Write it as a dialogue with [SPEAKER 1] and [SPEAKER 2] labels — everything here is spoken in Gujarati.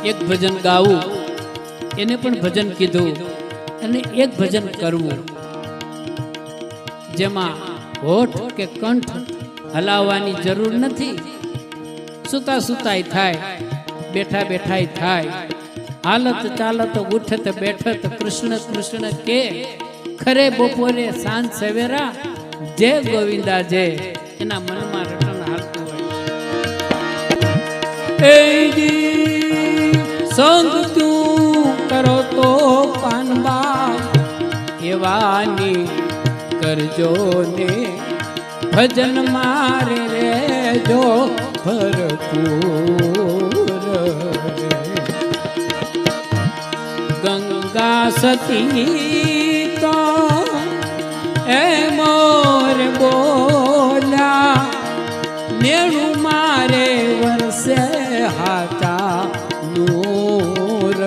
[SPEAKER 1] એક ભજન ગાવું એને પણ ભજન કીધું અને એક ભજન કરવું જેમાં હોઠ કે કંઠ હલાવવાની જરૂર નથી, સુતા સુતાય થાય, બેઠા બેઠાય થાય, હાલત ચાલત ઉઠત બેઠત કૃષ્ણ કૃષ્ણ કે ખરે બપોરે સાંજ સવેરા જય ગોવિંદા જય એના મનમાં રટણ હાલતું હોય। સંગ તું કરો તો પાનબા એવાની કરજો ને ભજન મારે રેજો ભરપૂર। ગંગા સતી તો એ મોર બોલ્યા નેણું મારે વરસે હાથા નૂર।